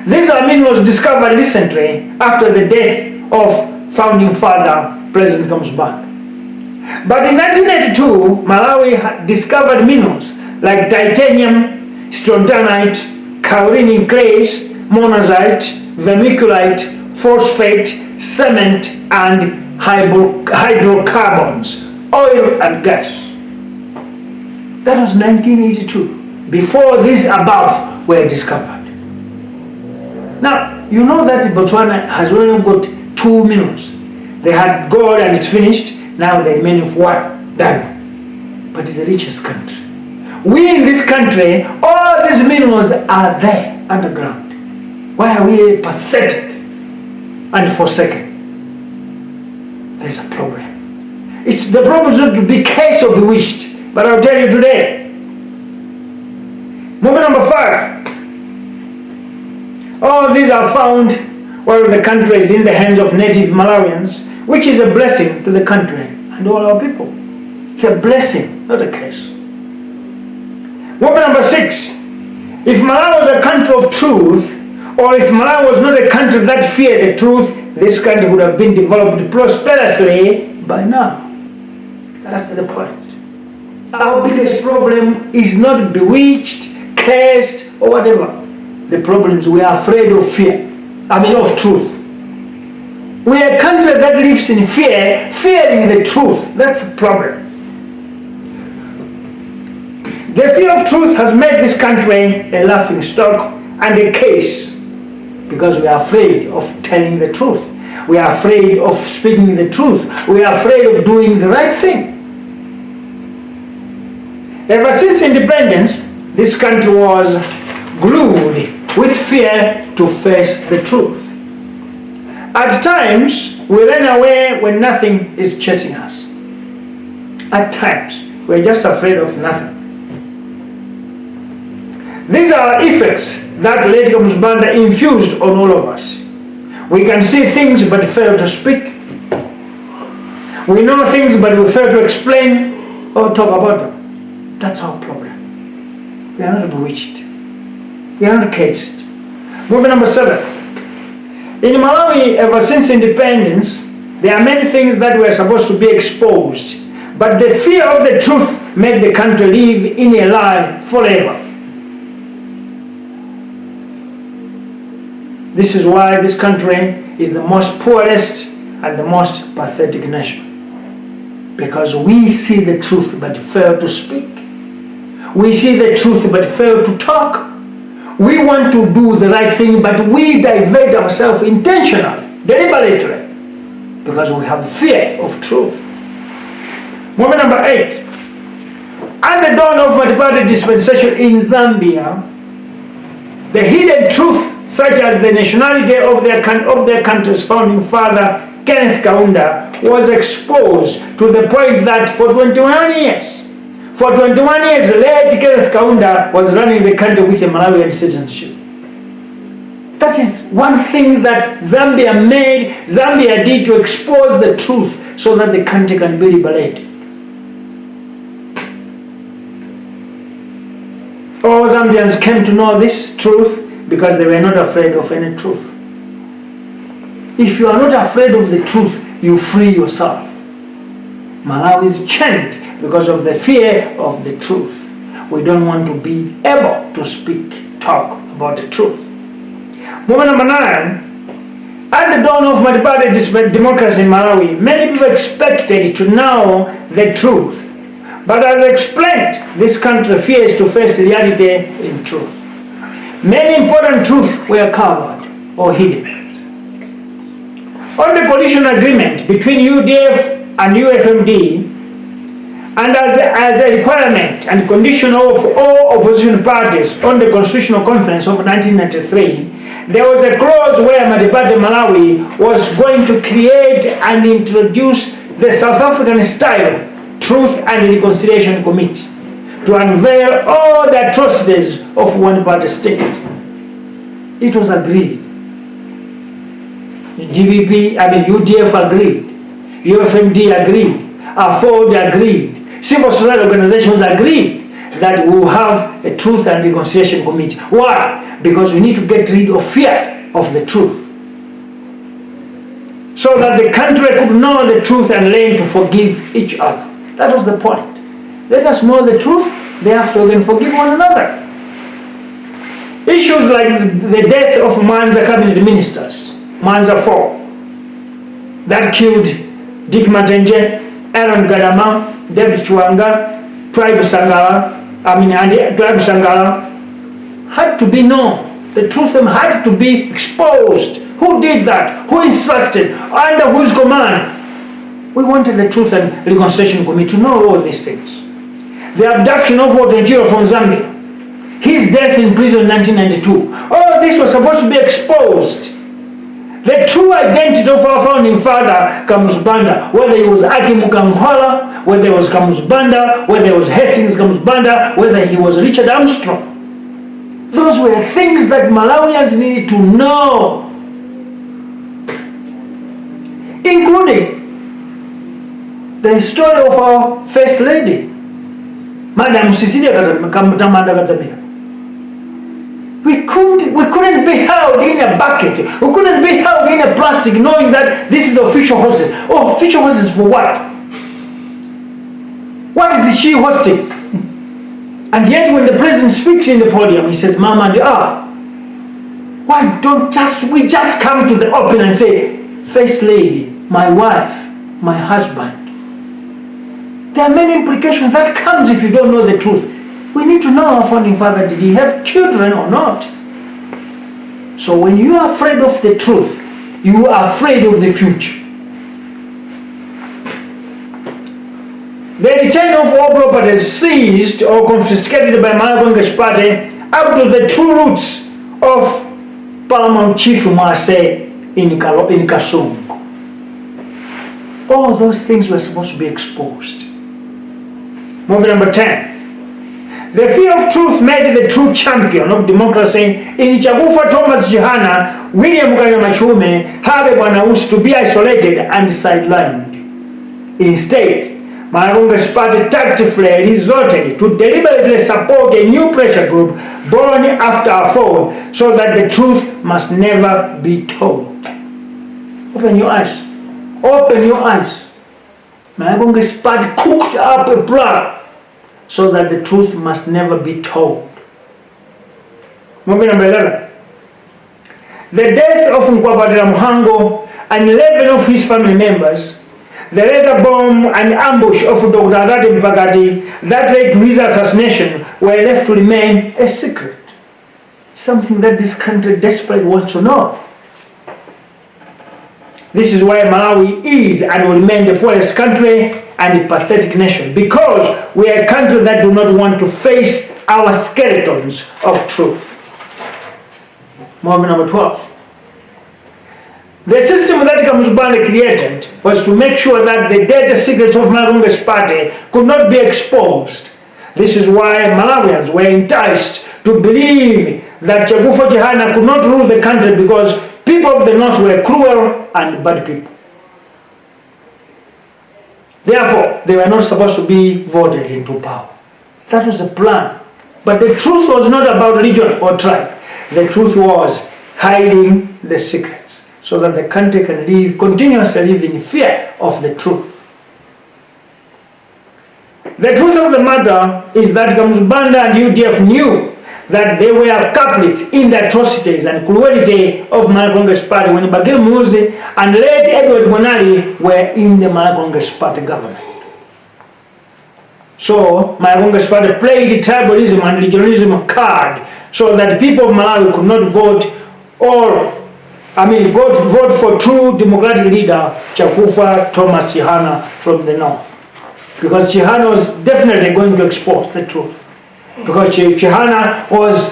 Speaker 1: These are minerals discovered recently after the death of founding father, President Musbanda. But in 1982, Malawi had discovered minerals like titanium, strontianite, kaolin clays, monazite, vermiculite, phosphate, cement, and hydrocarbons, oil and gas. That was 1982, before these above were discovered. Now, you know that Botswana has only got 2 minerals. They had gold and it's finished. Now they remain with one, diamond. But it's the richest country. We in this country, all these minerals are there underground. Why are we pathetic and forsaken? There's a problem. The problem is not to be case or bewitched, but I'll tell you today. Moving number 5. All these are found while the country is in the hands of native Malawians, which is a blessing to the country and all our people. It's a blessing, not a curse. Moving number 6. If Malawi was a country of truth, or if Malawi was not a country that feared the truth, this country would have been developed prosperously by now. That's the point. Our biggest problem is not bewitched, cursed, or whatever. The problem is we are afraid of of truth. We are a country that lives in fear, fearing the truth. That's a problem. The fear of truth has made this country a laughing stock and a case, because we are afraid of telling the truth. We are afraid of speaking the truth. We are afraid of doing the right thing. Ever since independence, this country was glued with fear to face the truth. At times, we run away when nothing is chasing us. At times, we're just afraid of nothing. These are effects that late Musbanda infused on all of us. We can see things but fail to speak. We know things but we fail to explain or talk about them. That's our problem. We are not bewitched. We are not cased. Moving number 7. In Malawi, ever since independence, there are many things that were supposed to be exposed, but the fear of the truth made the country live in a lie forever. This is why this country is the most poorest and the most pathetic nation. Because we see the truth but fail to speak. We see the truth but fail to talk. We want to do the right thing but we divert ourselves intentionally, deliberately, because we have fear of truth. Moment number 8. At the dawn of multi-party dispensation in Zambia, the hidden truth, such as the nationality of their country's founding father, Kenneth Kaunda, was exposed to the point that for 21 years, late Kenneth Kaunda was running the country with a Malawian citizenship. That is one thing that Zambia did to expose the truth so that the country can be liberated. All Zambians came to know this truth because they were not afraid of any truth. If you are not afraid of the truth, you free yourself. Malawi is chained because of the fear of the truth. We don't want to be able to talk about the truth. Moment number 9. At the dawn of multi-party democracy in Malawi, many people expected to know the truth. But as explained, this country fears to face reality in truth. Many important truths were covered or hidden. On the coalition agreement between UDF and UFMD, and as a requirement and condition of all opposition parties on the Constitutional Conference of 1993, there was a clause where multi-party Malawi was going to create and introduce the South African style Truth and Reconciliation Committee to unveil all the atrocities of one-party state. It was agreed. UDF agreed, UFMD agreed, AFOD agreed, civil society organizations agreed that we will have a Truth and Reconciliation Committee. Why? Because we need to get rid of fear of the truth, so that the country could know the truth and learn to forgive each other. That was the point. Let us know the truth, thereafter we can forgive one another. Issues like the death of Manza cabinet ministers, Manza 4, that killed Dick Matenje, Aaron Gadama, David Chwanga, Tribe Sangala, had to be known. The truth had to be exposed. Who did that? Who instructed? Under whose command? We wanted the Truth and Reconciliation Committee to know all these things. The abduction of Otajiro from Zambia, his death in prison in 1992, all this was supposed to be exposed. The true identity of our founding father, Kamusbanda, whether he was Aki Mukamkwala, whether he was Kamusbanda, whether he was Hastings Kamusbanda, whether he was Richard Armstrong. Those were things that Malawians needed to know, including the story of our First Lady, Madam Cecilia Tamanda Gadzamira. We couldn't be held in a bucket. We couldn't be held in a plastic knowing that this is the official hostess. Oh, official hostess for what? What is she hosting? And yet when the president speaks in the podium, he says, Mama, why don't we just come to the open and say, First Lady, my wife, my husband. There are many implications that comes if you don't know the truth. We need to know our founding father, did he have children or not? So when you are afraid of the truth, you are afraid of the future. The return of all properties seized or confiscated by Malawi's party up to the true roots of Paramount Chief Mwase in Kasumbu. All those things were supposed to be exposed. Movie number 10. The fear of truth made the true champion of democracy in Chakufa Thomas Jihana, William Kanyamachume, Habe Bwanausi to be isolated and sidelined. Instead, Malawi's party tactfully resorted to deliberately support a new pressure group born after a fall so that the truth must never be told. Open your eyes. Open your eyes. Malawi's party cooked up a plan so that the truth must never be told. Movie number 11. The death of Nkwabatira Muhango and 11 of his family members, the later bomb and ambush of Dr. Agati Mpakati that led to his assassination were left to remain a secret. Something that this country desperately wants to know. This is why Malawi is and will remain the poorest country and a pathetic nation, because we are a country that do not want to face our skeletons of truth. Moment number 12. The system that Kamuzubane created was to make sure that the dirty secrets of Malaw'i's party could not be exposed. This is why Malawians were enticed to believe that Chagufo Chihana could not rule the country because people of the north were cruel and bad people. Therefore, they were not supposed to be voted into power. That was the plan. But the truth was not about religion or tribe. The truth was hiding the secrets so that the country can continuously live in fear of the truth. The truth of the matter is that Kamuzubanda and UDF knew that they were culprits in the atrocities and cruelty of Malaw'i's party when Bagir Muzi and late Edward Monali were in the Malaw'i's party government. So Malaw'i's party played tribalism and regionalism card so that people of Malawi could not vote vote for true democratic leader Chakufa Thomas Chihana from the north. Because Chihana was definitely going to expose the truth. Because Chihana was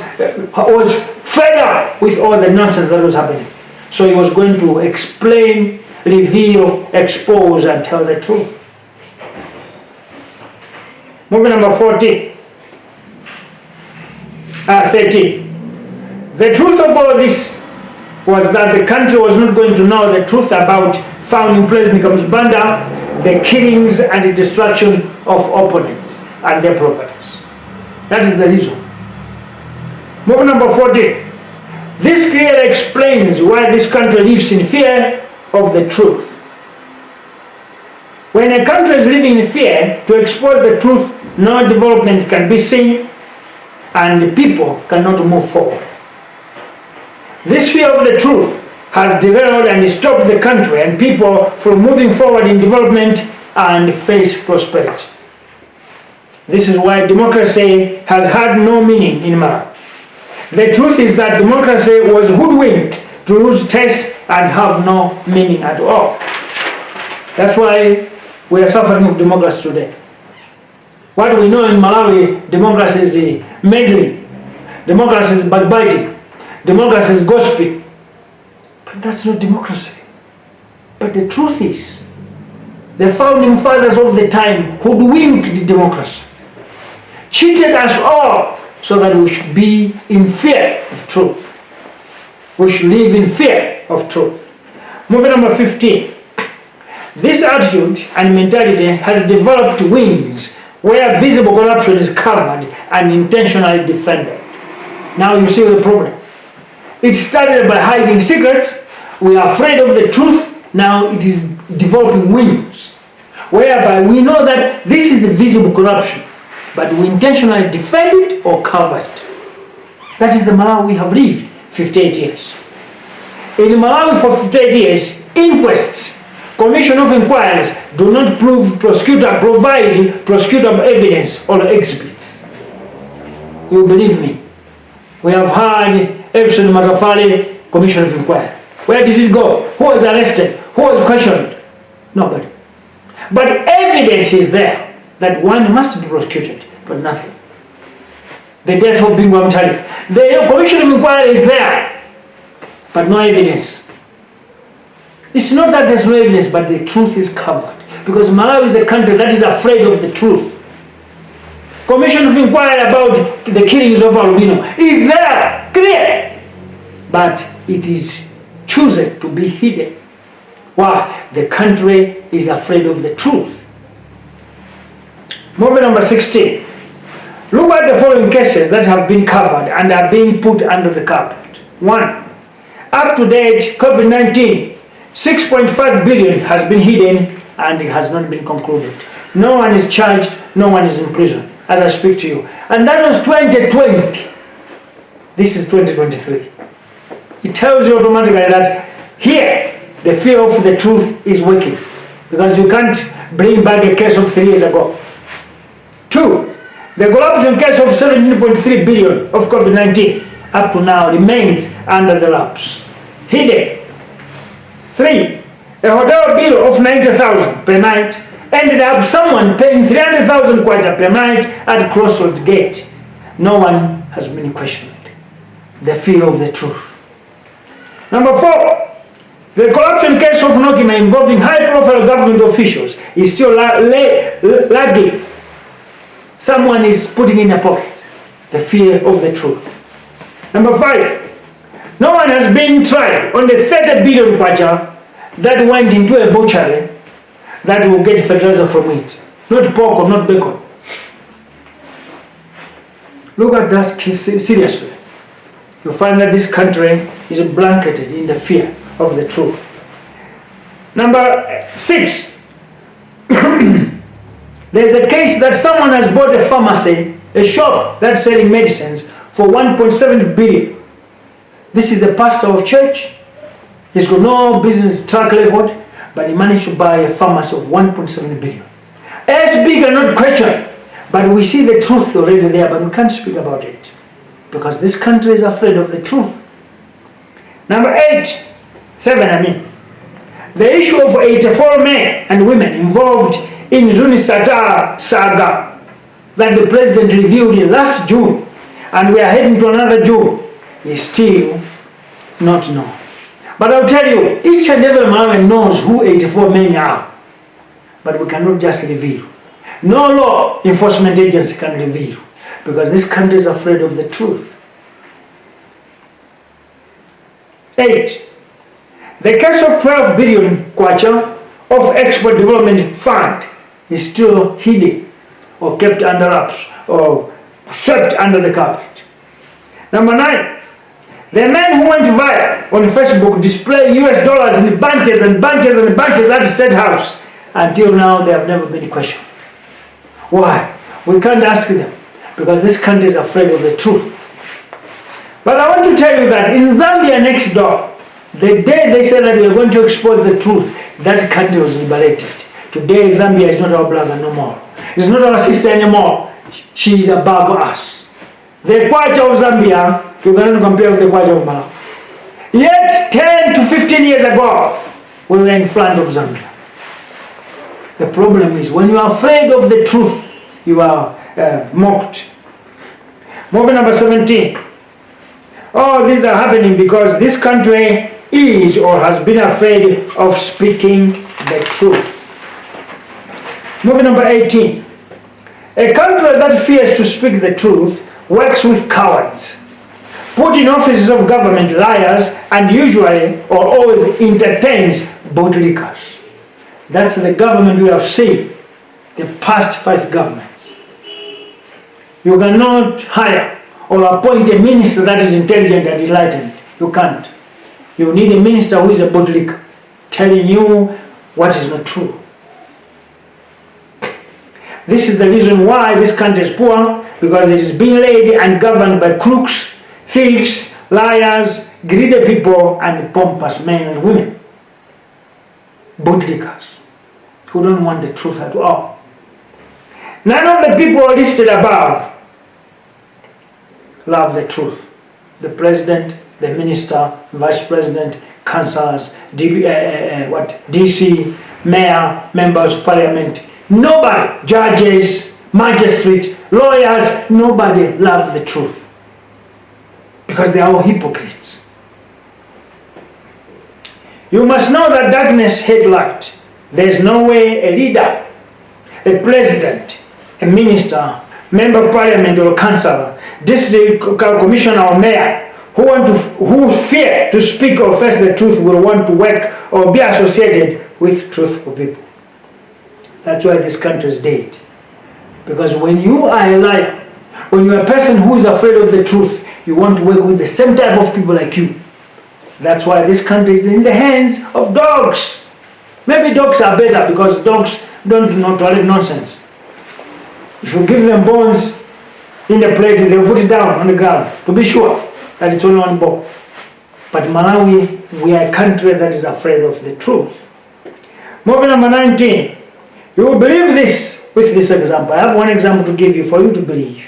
Speaker 1: fed up with all the nonsense that was happening. So he was going to explain, reveal, expose, and tell the truth. Moving number 13. The truth of all this was that the country was not going to know the truth about founding President Kamuzubanda, the killings and the destruction of opponents and their properties. That is the reason. Moving number 14. This clearly explains why this country lives in fear of the truth. When a country is living in fear, to expose the truth, no development can be seen and people cannot move forward. This fear of the truth has derailed and stopped the country and people from moving forward in development and face prosperity. This is why democracy has had no meaning in Malawi. The truth is that democracy was hoodwinked to lose taste and have no meaning at all. That's why we are suffering of democracy today. What we know in Malawi, democracy is meddling, democracy is backbiting, democracy is gossiping. But that's not democracy. But the truth is, the founding fathers of the time hoodwinked democracy, cheated us all so that we should be in fear of truth. We should live in fear of truth. Moving number 15. This attitude and mentality has developed wings where visible corruption is covered and intentionally defended. Now you see the problem. It started by hiding secrets. We are afraid of the truth. Now it is developing wings whereby we know that this is a visible corruption, but we intentionally defend it or cover it. That is the Malawi we have lived 58 years. In Malawi for 58 years, inquests, commission of inquiries do not provide prosecutable evidence or exhibits. You believe me? We have had Epson Magafali commission of inquiry. Where did it go? Who was arrested? Who was questioned? Nobody. But evidence is there that one must be prosecuted, but nothing. The death of Bingu Mtali. The commission of inquiry is there, but no evidence. It's not that there's no evidence, but the truth is covered. Because Malawi is a country that is afraid of the truth. Commission of inquiry about the killings of Albino is there, clear. But it is chosen to be hidden. Why? The country is afraid of the truth. Moving number 16. Look at the following cases that have been covered and are being put under the carpet. 1. Up to date, COVID-19, 6.5 billion has been hidden and it has not been concluded. No one is charged, no one is in prison as I speak to you. And that was 2020. This is 2023. It tells you automatically that here the fear of the truth is working, because you can't bring back a case of 3 years ago. 2, the corruption case of 17.3 billion of COVID-19 up to now remains under the wraps, hidden. 3, a hotel bill of 90,000 per night ended up someone paying 300,000 kwacha per night at Crossroads Gate. No one has been questioned. The fear of the truth. Number 4, the corruption case of Nokima involving high-profile government officials is still lagging. Someone is putting in a pocket. The fear of the truth. Number 5, no one has been tried on the 30 billion kwacha that went into a butchery that will get fertilizer from it. Not pork or not bacon. Look at that seriously. You find that this country is blanketed in the fear of the truth. Number 6, there's a case that someone has bought a pharmacy, a shop that's selling medicines for 1.7 billion. This is the pastor of church. He's got no business track record, but he managed to buy a pharmacy of 1.7 billion. SB cannot question, but we see the truth already there, but we can't speak about it, because this country is afraid of the truth. Number 7, the issue of 84 men and women involved in Zunisata saga that the president reviewed in last June, and we are heading to another June, is still not known. But I'll tell you, each and every Malawian knows who 84 men are, but we cannot just reveal. No law enforcement agency can reveal, because this country is afraid of the truth. 8, the case of 12 billion kwacha of Export Development Fund is still hidden or kept under wraps or swept under the carpet. Number 9, the men who went viral on Facebook display US dollars in bunches and bunches and bunches at the State House. Until now, they have never been questioned. Why? We can't ask them, because this country is afraid of the truth. But I want to tell you that in Zambia next door, the day they said that we are going to expose the truth, that country was liberated. Today, Zambia is not our brother no more. It's not our sister anymore. She is above us. The kwacha of Zambia, you cannot compare with the kwacha of Malawi. Yet, 10 to 15 years ago, we were in front of Zambia. The problem is, when you are afraid of the truth, you are mocked. Movie number 17. All these are happening because this country is or has been afraid of speaking the truth. Movie number 18. A country that fears to speak the truth works with cowards, put in offices of government liars, and usually or always entertains bootlickers. That's the government we have seen, the past 5 governments. You cannot hire or appoint a minister that is intelligent and enlightened. You can't. You need a minister who is a bootlicker, telling you what is not true. This is the reason why this country is poor, because it is being led and governed by crooks, thieves, liars, greedy people, and pompous men and women. Bootlickers who don't want the truth at all. None of the people listed above love the truth. The president, the minister, vice president, councillors, DC, mayor, members of parliament, nobody, judges, magistrates, lawyers, nobody loves the truth, because they are all hypocrites. You must know that darkness hates light. There is no way a leader, a president, a minister, member of parliament or councillor, district commissioner or mayor who fear to speak or face the truth will want to work or be associated with truthful people. That's why this country is dead. Because when you are a liar, when you are a person who is afraid of the truth, you want to work with the same type of people like you. That's why this country is in the hands of dogs. Maybe dogs are better, because dogs don't tolerate nonsense. If you give them bones in the plate, they'll put it down on the ground to be sure that it's only one bone. But Malawi, we are a country that is afraid of the truth. Movie number 19. You will believe this with this example. I have one example to give you for you to believe.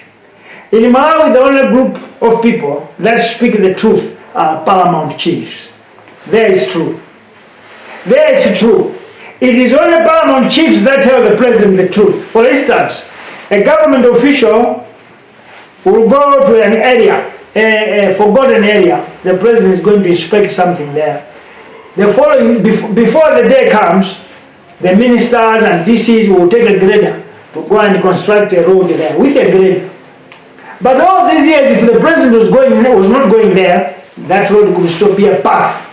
Speaker 1: In Malawi, the only group of people that speak the truth are paramount chiefs. There is true. There is true. It is only paramount chiefs that tell the president the truth. For instance, a government official will go to an area, a forgotten area. The president is going to inspect something there. The following, before the day comes, the ministers and DCs will take a grader to go and construct a road there with a grader. But all these years, if the president was not going there, that road could still be a path.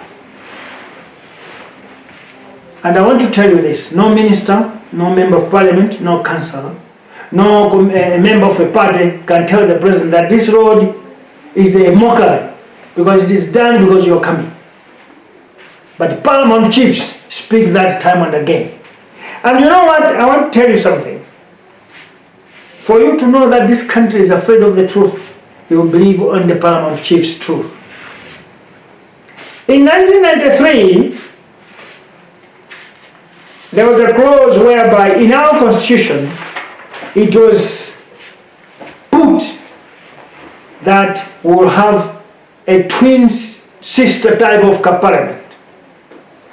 Speaker 1: And I want to tell you this: no minister, no member of parliament, no councillor, no member of a party can tell the president that this road is a mockery because it is done because you're coming. But paramount chiefs speak that time and again. And you know what? I want to tell you something. For you to know that this country is afraid of the truth, you will believe on the paramount chief's truth. In 1993, there was a clause whereby in our constitution it was put that we will have a twin sister type of parliament,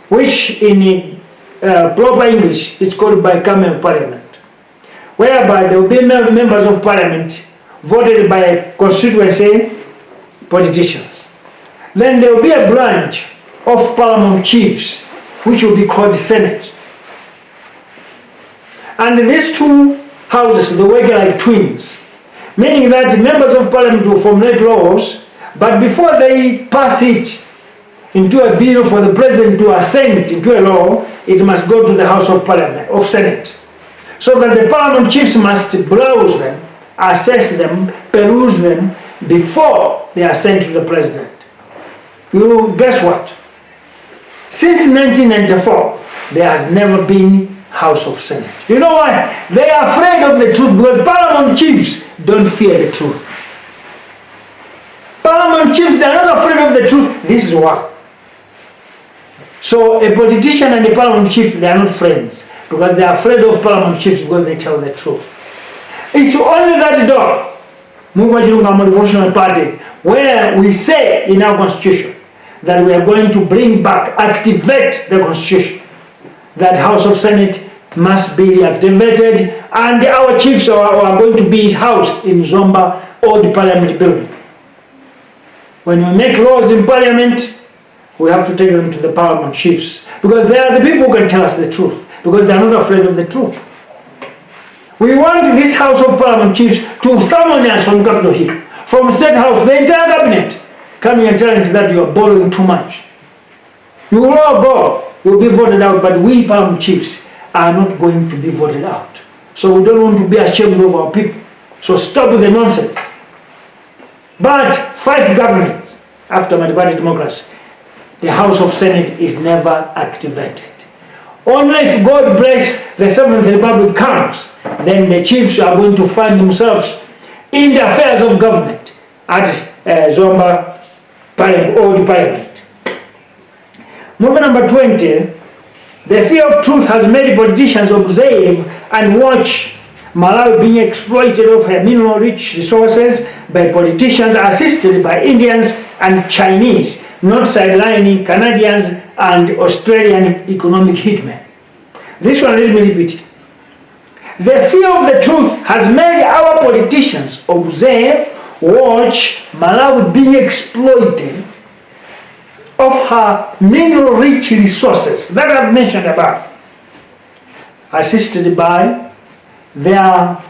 Speaker 1: which in proper English is called bicameral parliament, whereby there will be members of parliament voted by constituency politicians. Then there will be a branch of paramount chiefs, which will be called Senate. And these two houses, they work like twins, meaning that members of parliament will formulate laws, but before they pass it into a bill for the president to assent into a law, it must go to the House of Parliament, of Senate. So that the paramount chiefs must browse them, assess them, peruse them before they are sent to the president. You guess what? Since 1994, there has never been House of Senate. You know why? They are afraid of the truth because paramount chiefs don't fear the truth. Paramount chiefs, they are not afraid of the truth. This is why. So a politician and a paramount chief, they are not friends because they are afraid of paramount chiefs because they tell the truth. It's only that door, Muvi Revolutionary Party, where we say in our constitution that we are going to bring back, activate the constitution. That House of Senate must be reactivated, and our chiefs are going to be housed in Zomba or the Parliament building. When we make laws in Parliament, we have to take them to the paramount chiefs because they are the people who can tell us the truth because they are not afraid of the truth. We want this House of Parliament chiefs to summon us from Capitol Hill, from State House, the entire cabinet, coming and telling us that you are borrowing too much. You will all go. You will be voted out, but we paramount chiefs are not going to be voted out. So we don't want to be ashamed of our people. So stop with the nonsense. But 5 governments after multi-party democracy, the House of Senate is never activated. Only if God bless the 7th Republic comes, then the chiefs are going to find themselves in the affairs of government at Zomba or the Parliament. Movie number 20, the fear of truth has made politicians observe and watch Malawi being exploited of her mineral-rich resources by politicians assisted by Indians and Chinese, not sidelining Canadians and Australian economic hitmen. This one, let me repeat it. The fear of the truth has made our politicians observe, watch Malawi being exploited of her mineral-rich resources that I've mentioned above, assisted by their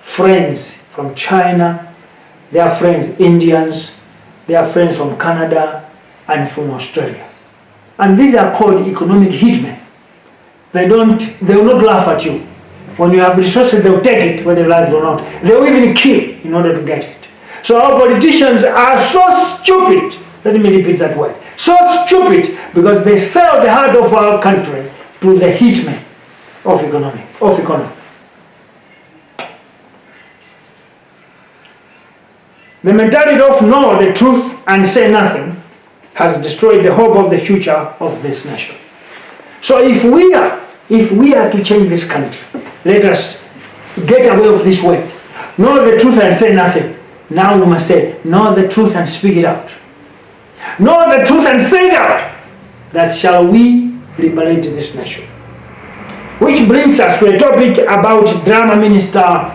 Speaker 1: friends from China, their friends Indians, their friends from Canada and from Australia. And these are called economic hitmen. They will not laugh at you. When you have resources, they'll take it, whether you like it or not. They'll even kill in order to get it. So our politicians are so stupid. Let me repeat that word. So stupid because they sell the heart of our country to the hitmen of economy. The mentality of know the truth and say nothing has destroyed the hope of the future of this nation. So if we are to change this country, let us get away of this way. Know the truth and say nothing. Now we must say, know the truth and speak it out. Know the truth and say it out. That shall we liberate this nation. Which brings us to a topic about drama minister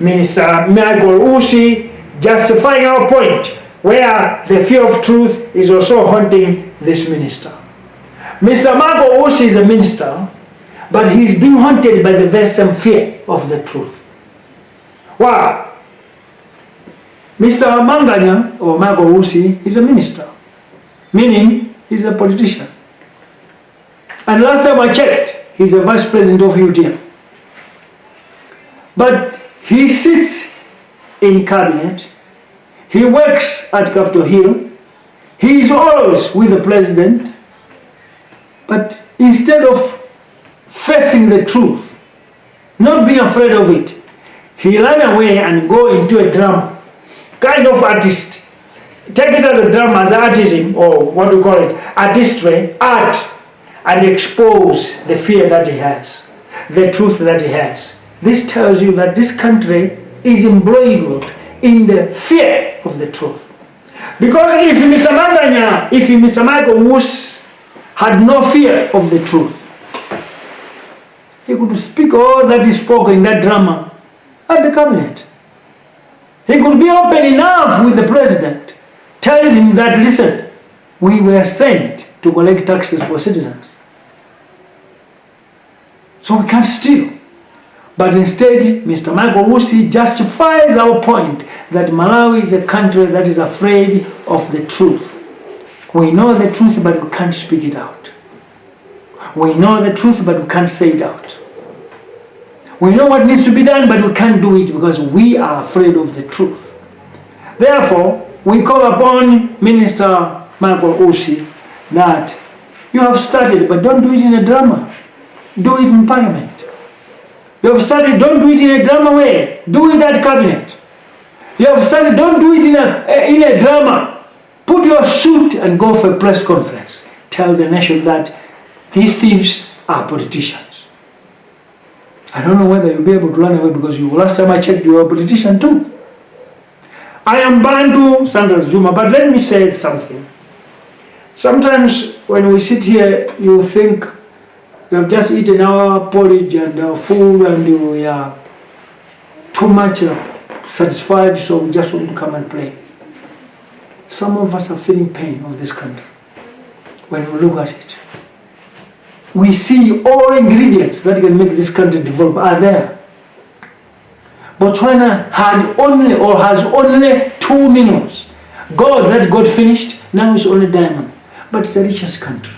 Speaker 1: MALAWI'S, justifying our point, where the fear of truth is also haunting this minister. Mr. MALAWI'S is a minister, but he's being haunted by the very same fear of the truth. Wow! Mr. Manganya, or MALAWI'S, is a minister, meaning he's a politician. And last time I checked, he's a vice president of UTM. But he sits in cabinet, he works at Capitol Hill, he is always with the president, but instead of facing the truth, not being afraid of it, he ran away and go into a drama, kind of artist. Take it as a drama, as artism, or what do you call it, artistry, art, and expose the fear that he has, the truth that he has. This tells you that this country is embroiled in the fear of the truth. Because if Mr. Manganya, if Mr. MALAWI'S had no fear of the truth, he could speak all that he spoke in that drama at the cabinet. He could be open enough with the president, telling him that, listen, we were sent to collect taxes for citizens, so we can't steal. But instead, Mr. MALAWI'S justifies our point that Malawi is a country that is afraid of the truth. We know the truth, but we can't speak it out. We know the truth, but we can't say it out. We know what needs to be done, but we can't do it because we are afraid of the truth. Therefore, we call upon Minister MALAWI'S that you have started, but don't do it in a drama. Do it in parliament. You have started, don't do it in a drama way. Do it at cabinet. You have started, don't do it in a drama. Put your suit and go for a press conference. Tell the nation that these thieves are politicians. I don't know whether you'll be able to run away because last time I checked, you were a politician too. I am Bantu Sandra Zuma, but let me say something. Sometimes when we sit here, you think we have just eaten our porridge and our food and we are too much satisfied, so we just want to come and play. Some of us are feeling pain of this country when we look at it. We see all ingredients that can make this country develop are there. Botswana has only 2 minerals. Gold that got finished, now it's only diamond. But it's the richest country.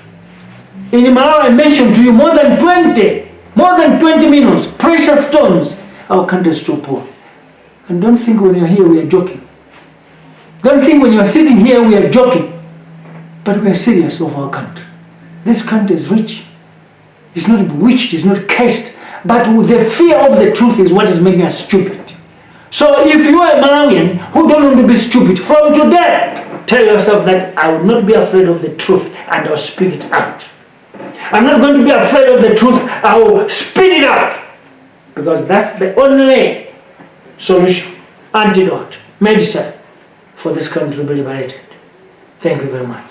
Speaker 1: In Malawi, I mentioned to you more than 20 minerals, precious stones. Our country is too poor. And don't think when you're here we are joking. Don't think when you're sitting here we are joking. But we are serious of our country. This country is rich. It's not bewitched, it's not cursed. But the fear of the truth is what is making us stupid. So if you are a Malawian who don't want to be stupid, from today, tell yourself that I will not be afraid of the truth and I'll speak it out. I'm not going to be afraid of the truth, I will spit it out. Because that's the only solution, antidote, medicine for this country to be liberated. Thank you very much.